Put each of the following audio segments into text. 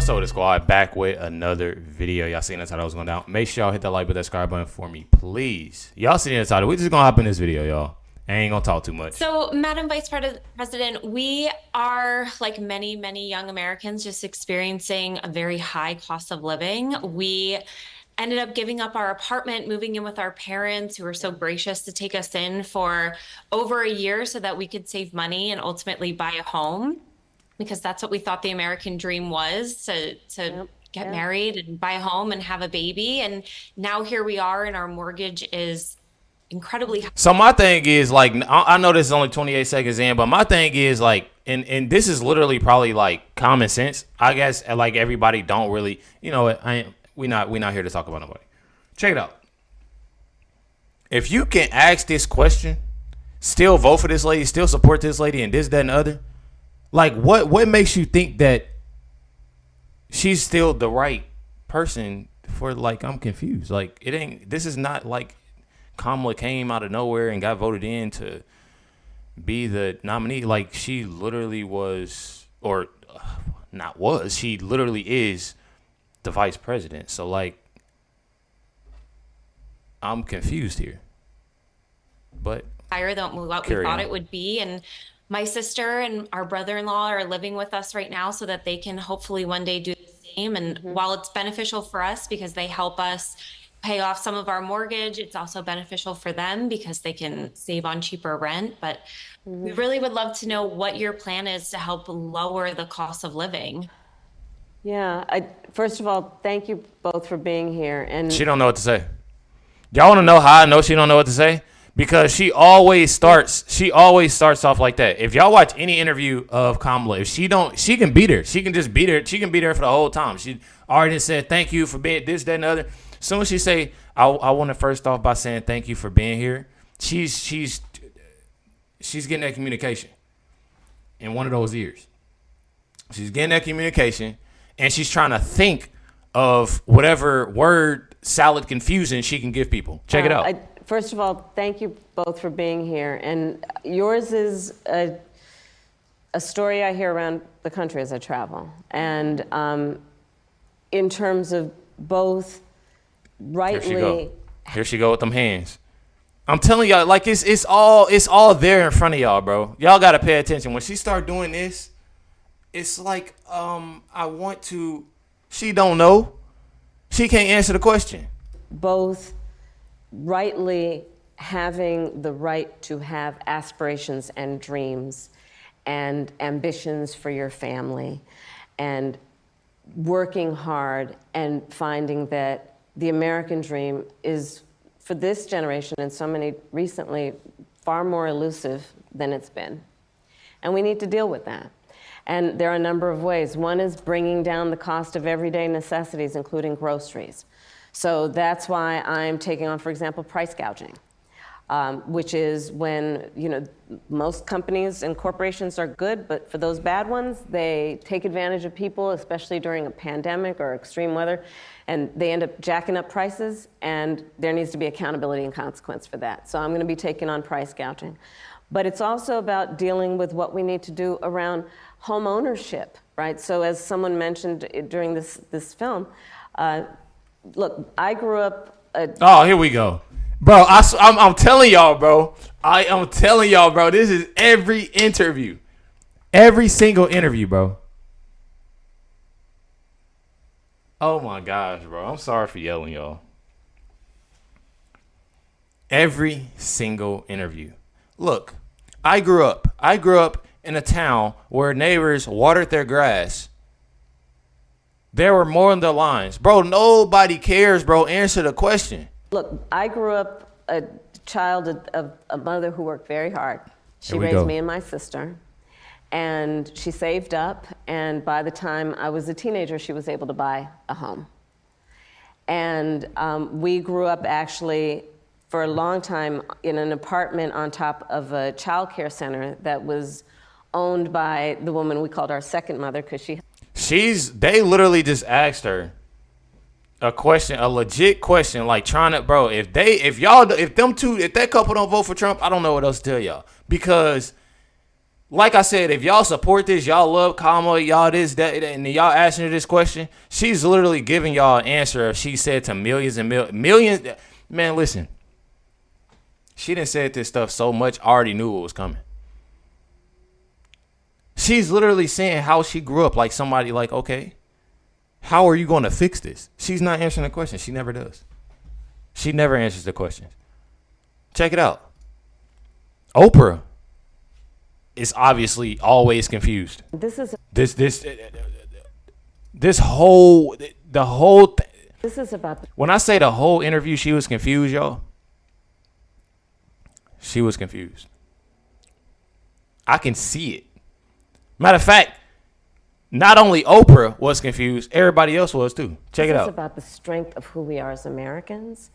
What's up with the squad? Back with another video. Y'all seen that's how that was going down. Make sure y'all hit that like button, that subscribe button for me, please. Y'all seen the title. We just gonna hop in this video, y'all. I ain't gonna talk too much. So, Madam Vice President, we are, like many, many young Americans, just experiencing a very high cost of living. We ended up giving up our apartment, moving in with our parents who were so gracious to take us in for over a year so that we could save money and ultimately buy a home, because that's what we thought the American dream was, to get married and buy a home and have a baby. And now here we are, and our mortgage is incredibly high. So my thing is, like, I know this is only 28 seconds in, but my thing is, like, and this is literally probably like common sense, I guess. Like, everybody don't really, you know, we not here to talk about nobody. Check it out. If you can ask this question, still vote for this lady, still support this lady, and this, that, and the other, like, what makes you think that she's still the right person for, like, I'm confused. Like, it ain't, this is not like Kamala came out of nowhere and got voted in to be the nominee. Like, she literally was, or not was, she literally is the vice president. So, like, I'm confused here. But higher than what we thought it would be. And my sister and our brother-in-law are living with us right now so that they can hopefully one day do the same. And while it's beneficial for us because they help us pay off some of our mortgage, it's also beneficial for them because they can save on cheaper rent. But we really would love to know what your plan is to help lower the cost of living. Yeah, first of all, thank you both for being here. And she don't know what to say. Y'all want to know how I know she don't know what to say? Because she always starts off like that. If y'all watch any interview of Kamala, if she can beat her. She can just beat her. She can beat her for the whole time. She already said thank you for being this, that, and the other. As soon as she say, I want to first off by saying thank you for being here, she's getting that communication in one of those ears. She's getting that communication, and she's trying to think of whatever word salad confusion she can give people. Check it out. First of all, thank you both for being here. And yours is a story I hear around the country as I travel. And in terms of both rightly... Here she go with them hands. I'm telling y'all, like, it's all there in front of y'all, bro. Y'all got to pay attention. When she start doing this, it's like, she don't know. She can't answer the question. Both rightly having the right to have aspirations and dreams and ambitions for your family, and working hard and finding that the American dream is, for this generation and so many recently, far more elusive than it's been. And we need to deal with that. And there are a number of ways. One is bringing down the cost of everyday necessities, including groceries. So that's why I'm taking on, for example, price gouging, which is when, most companies and corporations are good, but for those bad ones, they take advantage of people, especially during a pandemic or extreme weather, and they end up jacking up prices, and there needs to be accountability and consequence for that. So I'm going to be taking on price gouging. But it's also about dealing with what we need to do around home ownership, right? So as someone mentioned during this film, look, I grew up... Oh, here we go. Bro, I'm telling y'all, bro. I am telling y'all, bro. This is every interview. Every single interview, bro. Oh, my gosh, bro. I'm sorry for yelling, y'all. Every single interview. Look, I grew up in a town where neighbors watered their grass. There were more on the lines. Bro, nobody cares, bro. Answer the question. Look, I grew up a child of a mother who worked very hard. She raised me and my sister. And she saved up. And by the time I was a teenager, she was able to buy a home. And we grew up actually for a long time in an apartment on top of a child care center that was owned by the woman we called our second mother, because they literally just asked her a question, a legit question, like trying to, bro, if that couple don't vote for Trump, I don't know what else to tell y'all. Because like I said, if y'all support this, y'all love Kamala, y'all this, that, and y'all asking her this question, she's literally giving y'all an answer. If she said to millions and millions, man, listen, she done said this stuff so much, I already knew it was coming. She's literally saying how she grew up, like somebody like, okay, how are you going to fix this? She's not answering the question. She never does. She never answers the questions. Check it out. Oprah is obviously always confused. This whole This is about when I say the whole interview, she was confused, y'all. She was confused. I can see it. Matter of fact, not only Oprah was confused, everybody else was too. Check it out. This is about the strength of who we are as Americans.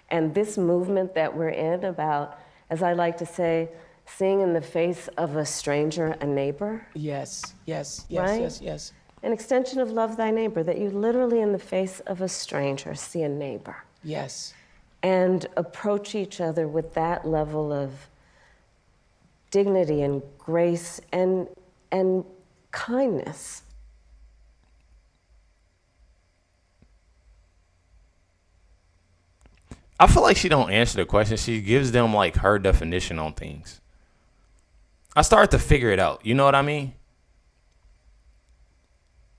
And this movement that we're in about, as I like to say, seeing in the face of a stranger a neighbor. Yes. Right? Yes. An extension of love thy neighbor, that you literally in the face of a stranger see a neighbor. Yes. And approach each other with that level of dignity and grace and kindness. I feel like she don't answer the question. She gives them like her definition on things. I start to figure it out. You know what I mean?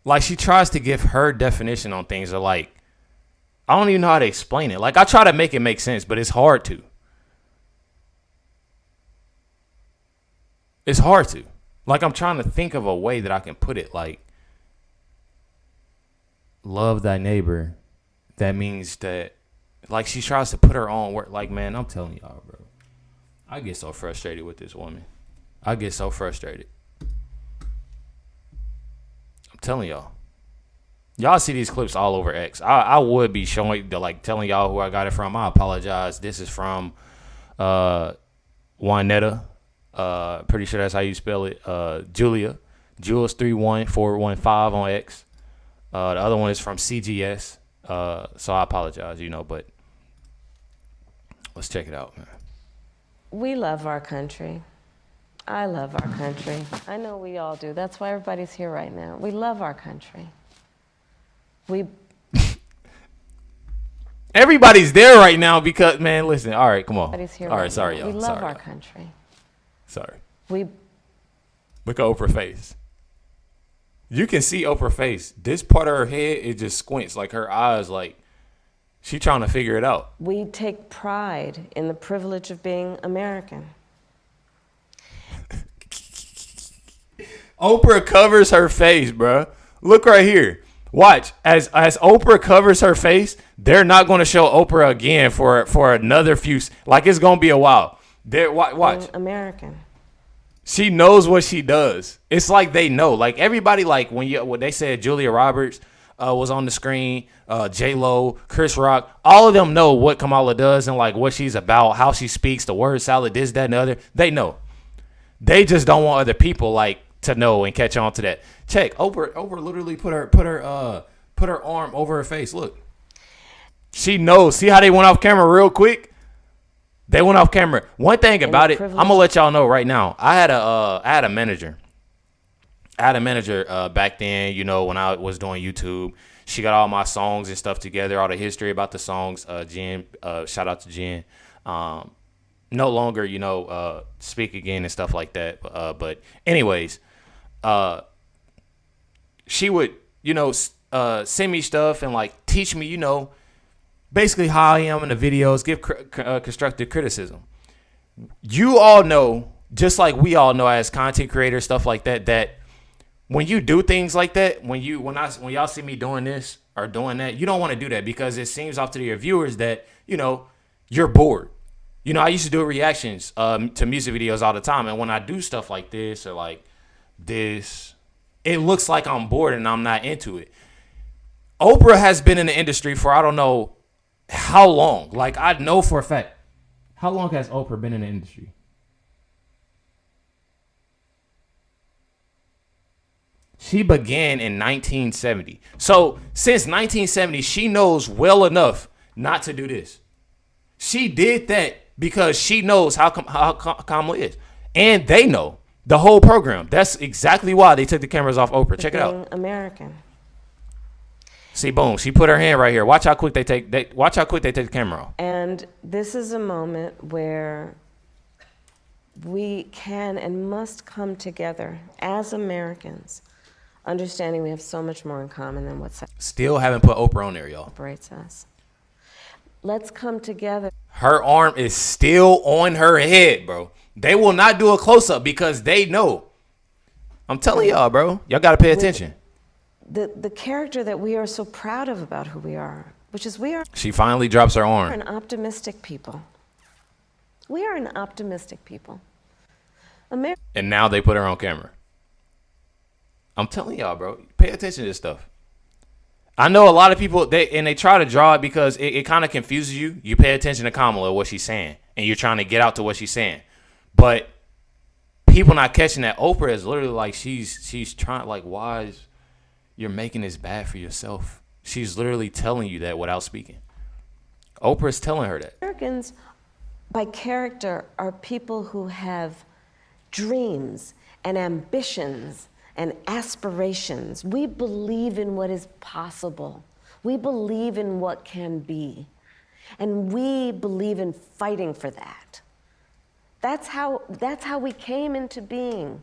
Like she tries to give her definition on things, or like, I don't even know how to explain it. Like I try to make it make sense, but it's hard to. It's hard to. Like I'm trying to think of a way that I can put it. Like, love thy neighbor. That means that, like she tries to put her own word. Like, man, I'm telling y'all, bro. I get so frustrated with this woman. I get so frustrated. I'm telling y'all. Y'all see these clips all over X. I would be showing, like, telling y'all who I got it from. I apologize. This is from Juanetta. Pretty sure that's how you spell it. Julia. Jules31415 on X. The other one is from CGS. So I apologize, but let's check it out, man. We love our country. I love our country. I know we all do. That's why everybody's here right now. We love our country. Everybody's there right now because, man, listen. All right, come on. Everybody's here All right, right sorry, now. y'all. We love Sorry, our y'all. country. Sorry. We Look at Oprah's face. You can see Oprah's face. This part of her head, it just squints. Like her eyes, like she trying to figure it out. We take pride in the privilege of being American. Oprah covers her face, bruh. Look right here. Watch. As Oprah covers her face, they're not going to show Oprah again for another few. Like it's going to be a while. Watch. Being American. She knows what she does. It's like they know. Like everybody, like when they said Julia Roberts was on the screen, J-Lo, Chris Rock, all of them know what Kamala does and like what she's about, how she speaks, the word salad, this, that, and the other. They know. They just don't want other people like to know and catch on to that. Check. Oprah literally put her arm over her face. Look. She knows. See how they went off camera real quick? They went off camera. One thing about it, I'm gonna let y'all know right now. I had a manager. Back then, when I was doing YouTube. She got all my songs and stuff together, all the history about the songs. Jen, shout out to Jen. No longer, speak again and stuff like that. But anyways, she would, send me stuff and like teach me, basically how I am in the videos, give constructive criticism. You all know, just like we all know as content creators, stuff like that, that when you do things like that, when y'all see me doing this or doing that, you don't want to do that because it seems off to your viewers that, you're bored. I used to do reactions to music videos all the time. And when I do stuff like this or like this, it looks like I'm bored and I'm not into it. Oprah has been in the industry for, I don't know how long. Like, I know for a fact. How long has Oprah been in the industry? She began in 1970. So, since 1970, she knows well enough not to do this. She did that because she knows how Kamala is. And they know. The whole program. That's exactly why they took the cameras off Oprah. Check it out. Being American. See, boom. She put her hand right here. Watch how quick they take the camera off. And this is a moment where we can and must come together as Americans, understanding we have so much more in common than what Still haven't put Oprah on there, y'all. separates us. Let's come together. Her arm is still on her head, bro. They will not do a close-up because they know. I'm telling y'all, bro. Y'all got to pay attention. The character that we are so proud of about who we are, which is we are She finally drops her arm. an optimistic people. We are an optimistic people. And now they put her on camera. I'm telling y'all, bro. Pay attention to this stuff. I know a lot of people, they try to draw it because it kind of confuses you. You pay attention to Kamala, what she's saying, and you're trying to get out to what she's saying. But people not catching that Oprah is literally like she's trying, like, why is you're making this bad for yourself? She's literally telling you that without speaking. Oprah's telling her that. Americans, by character, are people who have dreams and ambitions and aspirations. We believe in what is possible. We believe in what can be. And we believe in fighting for that. That's how we came into being.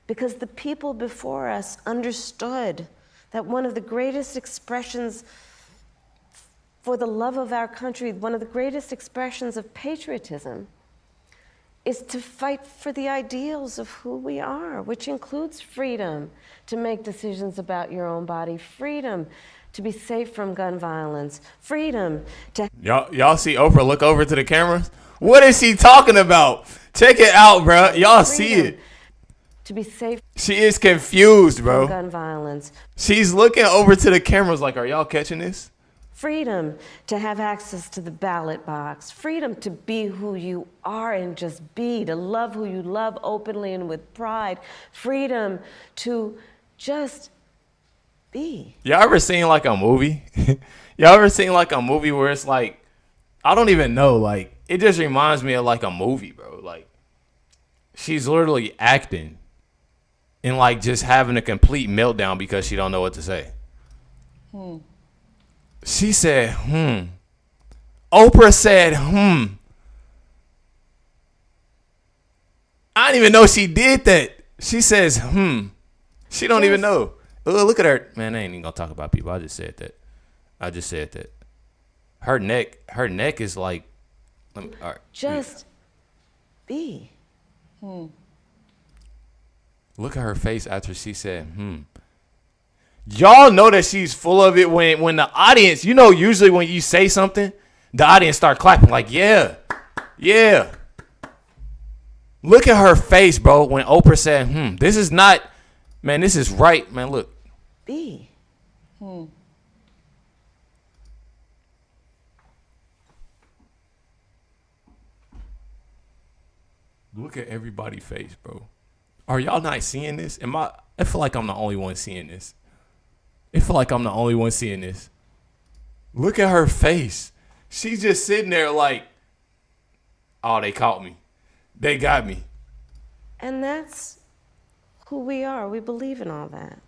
Because the people before us understood that one of the greatest expressions for the love of our country, one of the greatest expressions of patriotism, is to fight for the ideals of who we are, which includes freedom to make decisions about your own body, freedom to be safe from gun violence, freedom to... Y'all see Oprah look over to the cameras? What is she talking about? Check it out, bro. Y'all see it. To be safe. She is confused, bro. Gun violence. She's looking over to the cameras like, are y'all catching this? Freedom to have access to the ballot box. Freedom to be who you are and just be. To love who you love openly and with pride. Freedom to just be. Y'all ever seen like a movie? Y'all ever seen like a movie where it's like, I don't even know, like, it just reminds me of like a movie, bro. Like, she's literally acting and like just having a complete meltdown because she don't know what to say. She said, Oprah said, I didn't even know she did that. She says, She don't even know. Oh, look at her. Man, I ain't even gonna talk about people. I just said that. Her neck is like, all right. Just be. Look at her face after she said, Y'all know that she's full of it when the audience, you know, usually when you say something, the audience start clapping like, yeah. Look at her face, bro, when Oprah said, this is not, man, this is right. Man, look. Be. Look at everybody's face, bro. Are y'all not seeing this? I feel like I'm the only one seeing this. Look at her face. She's just sitting there like, oh, they caught me. They got me. And that's who we are. We believe in all that.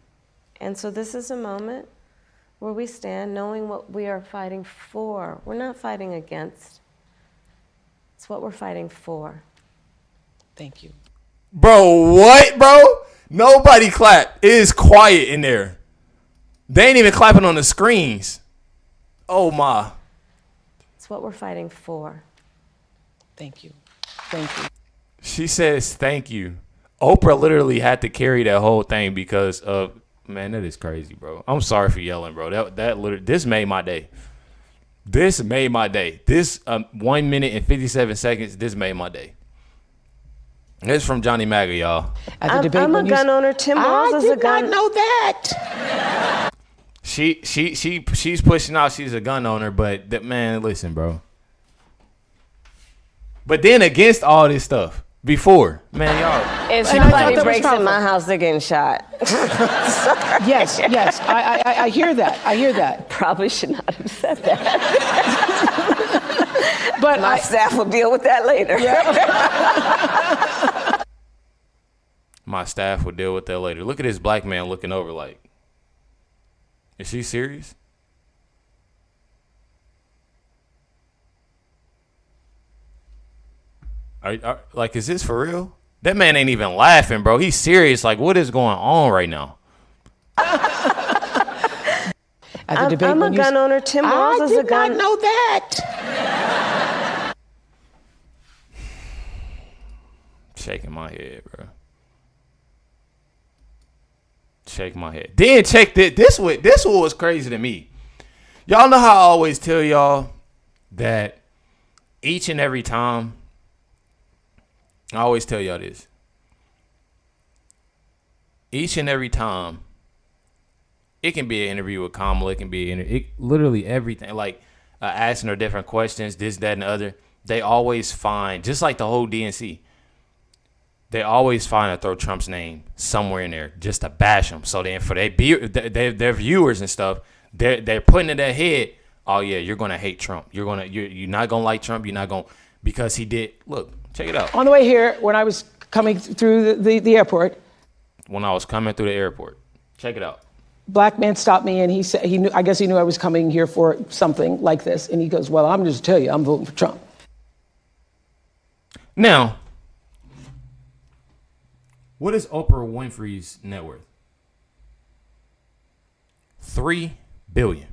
And so this is a moment where we stand knowing what we are fighting for. We're not fighting against. It's what we're fighting for. Thank you. Bro, what, bro? Nobody clapped. It is quiet in there. They ain't even clapping on the screens. Oh, my. It's what we're fighting for. Thank you. Thank you. She says thank you. Oprah literally had to carry that whole thing because of, man, that is crazy, bro. I'm sorry for yelling, bro. This made my day. This 1 minute and 57 seconds, this made my day. It's from Johnny Maga, y'all. I'm a gun owner. Tim Walz is a gun. I did not know that. She's pushing out she's a gun owner, but man, listen, bro. But then against all this stuff before, man, y'all. If And I thought somebody that was breaks in my powerful. house, they're getting shot. Yes. I hear that. Probably should not have said that. But My staff will deal with that later. My staff will deal with that later. Look at this black man looking over like, is she serious? Like, is this for real? That man ain't even laughing, bro. He's serious. Like, what is going on right now? At the debate I'm a gun owner. Tim Walz is a gun. I did not know that. Shaking my head, bro. Shake my head. Then check this one was crazy to me. Y'all know how I always tell y'all that each and every time, I always tell y'all this. Each and every time, it can be an interview with Kamala. It can be literally everything. Like asking her different questions, this, that, and the other. They always find, just like the whole DNC, they always find to throw Trump's name somewhere in there just to bash him. So then for their viewers and stuff, they're putting in their head, oh yeah, you're gonna hate Trump. You're not gonna like Trump. You're not gonna, because he did. Look, check it out. On the way here, when I was coming through the airport. When I was coming through the airport, check it out. Black man stopped me and he said I guess he knew I was coming here for something like this, and he goes, "Well, I'm just tell you, I'm voting for Trump." Now, what is Oprah Winfrey's net worth? $3 billion.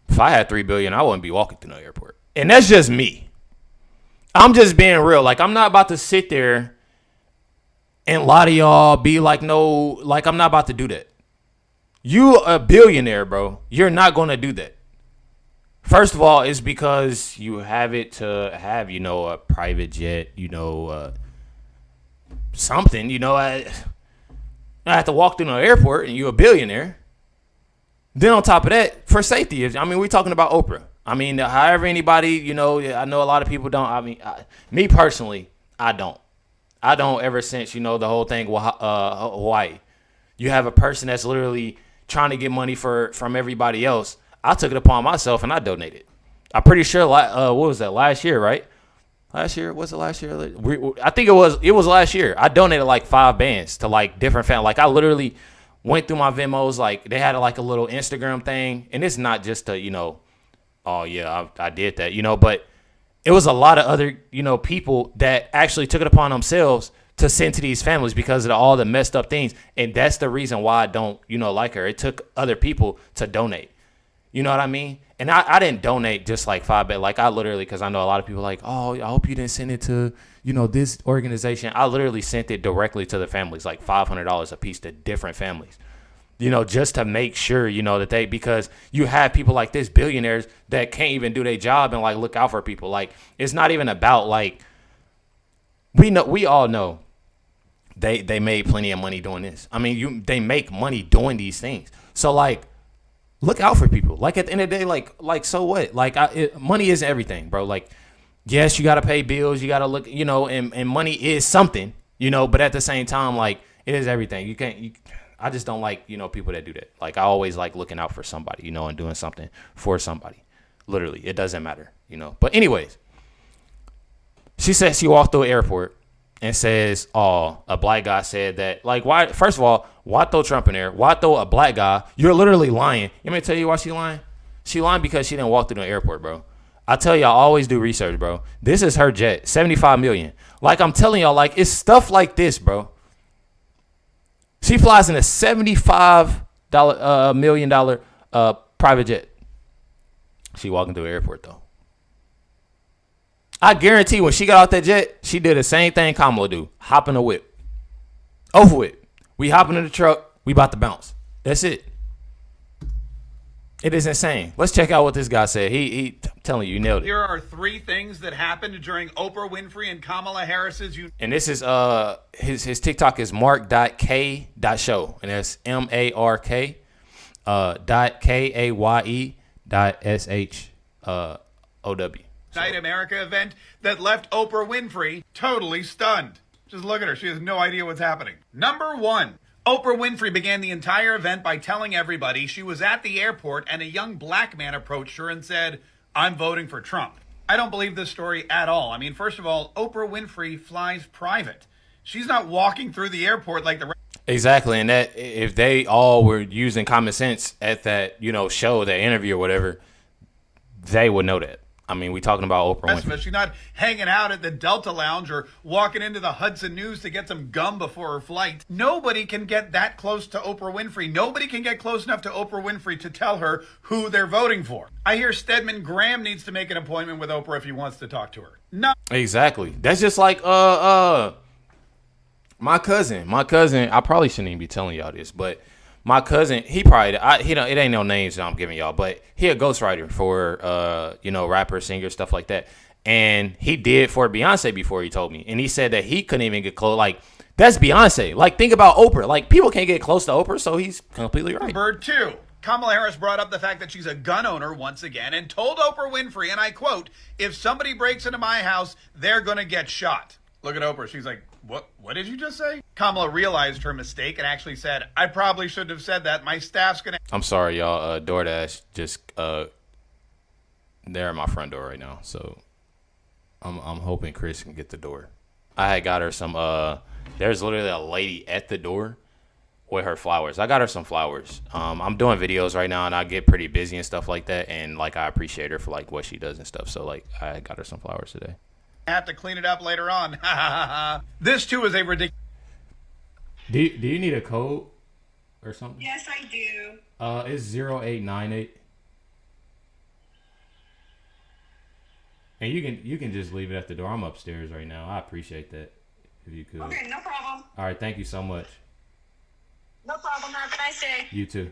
If I had $3 billion, I wouldn't be walking through no airport. And that's just me. I'm just being real. Like, I'm not about to sit there and lie to y'all, be like, no, like, I'm not about to do that. You a billionaire, bro. You're not going to do that. First of all, it's because you have it to have, a private jet, something, I have to walk through an airport and you're a billionaire. Then on top of that, for safety, we're talking about Oprah. However anybody, I know a lot of people don't. Me personally, I don't. I don't ever since, the whole thing with Hawaii. You have a person that's literally trying to get money from everybody else. I took it upon myself and I donated. I'm pretty sure, what was that, last year, right? Last year? Was it last year? I think it was last yeyear. I donated like 5 bands to like different families. Like I literally went through my Venmos. Like they had like a little Instagram thing. And it's not just to, oh yeah, I did that, but it was a lot of other, people that actually took it upon themselves to send to these families because of all the messed up things. And that's the reason why I don't, like her. It took other people to donate. You know what I mean? And I didn't donate just like 5 bands. Like I literally, because I know a lot of people like, oh, I hope you didn't send it to, this organization. I literally sent it directly to the families, like $500 a piece to different families. Just to make sure, that because you have people like this, billionaires that can't even do their job and like look out for people. Like it's not even about like, we all know they made plenty of money doing this. They make money doing these things. So like, look out for people. Like at the end of the day, like so what? Like money isn't everything, bro. Like, yes, you got to pay bills. You got to look, and money is something, but at the same time, like it is everything. I just don't like, people that do that. Like I always like looking out for somebody, and doing something for somebody. Literally, it doesn't matter, But anyways, she says she walked through an airport and says, oh, a black guy said that. Like, why? First of all, why throw Trump in there? Why throw a black guy? You're literally lying. You want me to tell you why she lying? She lying because she didn't walk through the airport, bro. I tell y'all, always do research, bro. This is her jet, $75 million. Like I'm telling y'all, like it's stuff like this, bro. She flies in a $75 million private jet. She walking through the airport though. I guarantee when she got out that jet, she did the same thing Kamala do. Hop in the whip. Over with. We hopping in the truck. We about to bounce. That's it. It is insane. Let's check out what this guy said. He telling you nailed it. Here are 3 things that happened during Oprah Winfrey and Kamala Harris's. And this is his TikTok is mark.k.show. And that's MARK .KAYE.SHOW. Night America event that left Oprah Winfrey totally stunned. Just look at her. She has no idea what's happening. Number 1. Oprah Winfrey began the entire event by telling everybody she was at the airport and a young black man approached her and said, "I'm voting for Trump." I don't believe this story at all. I mean, first of all, Oprah Winfrey flies private. She's not walking through the airport like the Exactly, and that if they all were using common sense at that, show, that interview or whatever, they would know that. I mean, we talking about Oprah rest of Winfrey. us. She's not hanging out at the Delta Lounge or walking into the Hudson News to get some gum before her flight. Nobody can get that close to Oprah Winfrey. Nobody can get close enough to Oprah Winfrey to tell her who they're voting for. I hear Stedman Graham needs to make an appointment with Oprah if he wants to talk to her. No. Exactly. That's just like my cousin. I probably shouldn't even be telling y'all this, but my cousin, he it ain't no names that I'm giving y'all, but he a ghostwriter for, rappers, singers, stuff like that. And he did for Beyonce before, he told me. And he said that he couldn't even get close. Like, that's Beyonce. Like, think about Oprah. Like, people can't get close to Oprah, so he's completely right. Number 2. Kamala Harris brought up the fact that she's a gun owner once again and told Oprah Winfrey, and I quote, "If somebody breaks into my house, they're going to get shot." Look at Oprah. She's like, What did you just say? Kamala realized her mistake and actually said, "I probably shouldn't have said that. My staff's going to..." I'm sorry, y'all. DoorDash just, they're at my front door right now. So I'm hoping Chris can get the door. I had got her some, there's literally a lady at the door with her flowers. I got her some flowers. I'm doing videos right now and I get pretty busy and stuff like that. And like, I appreciate her for like what she does and stuff. So like, I got her some flowers today. Have to clean it up later on. This too is a ridiculous. Do you need a code or something? Yes, I do. It's 0898. And you can just leave it at the door. I'm upstairs right now. I appreciate that if you could. Okay, no problem. All right, thank you so much. No problem. Have a nice day. You too.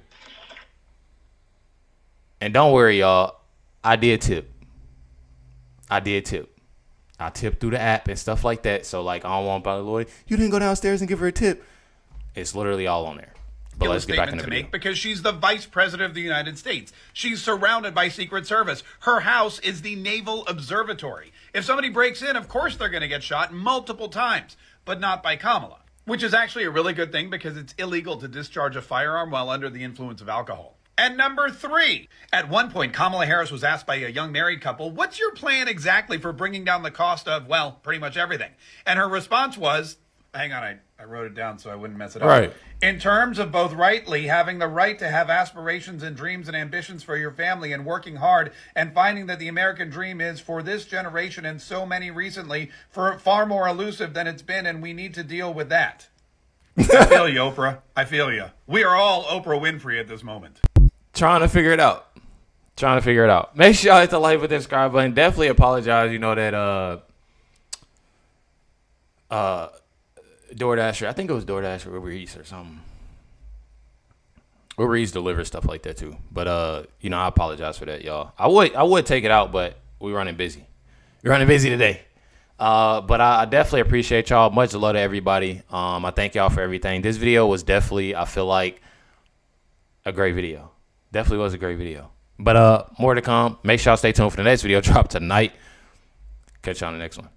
And don't worry, y'all. I did tip. I tipped through the app and stuff like that. So, like, I don't want to Lloyd. You didn't go downstairs and give her a tip. It's literally all on there. But let's get back in the video. Because she's the vice president of the United States. She's surrounded by Secret Service. Her house is the Naval Observatory. If somebody breaks in, of course they're going to get shot multiple times, but not by Kamala, which is actually a really good thing because it's illegal to discharge a firearm while under the influence of alcohol. And number 3, at one point, Kamala Harris was asked by a young married couple, "What's your plan exactly for bringing down the cost of, well, pretty much everything?" And her response was, hang on, I wrote it down so I wouldn't mess it up. Right. "In terms of both rightly having the right to have aspirations and dreams and ambitions for your family and working hard and finding that the American dream is, for this generation and so many recently, for far more elusive than it's been, and we need to deal with that." I feel you, Oprah. I feel you. We are all Oprah Winfrey at this moment. Trying to figure it out. Make sure y'all hit the like with the subscribe button. Definitely apologize, that DoorDash, I think it was DoorDash or Uber Eats or something. Uber Eats delivers stuff like that too. But I apologize for that, y'all. I would take it out, but we're running busy. We're running busy today. But I definitely appreciate y'all. Much love to everybody. I thank y'all for everything. This video was definitely, I feel like, a great video. Definitely was a great video. But more to come. Make sure y'all stay tuned for the next video. Drop tonight. Catch y'all on the next one.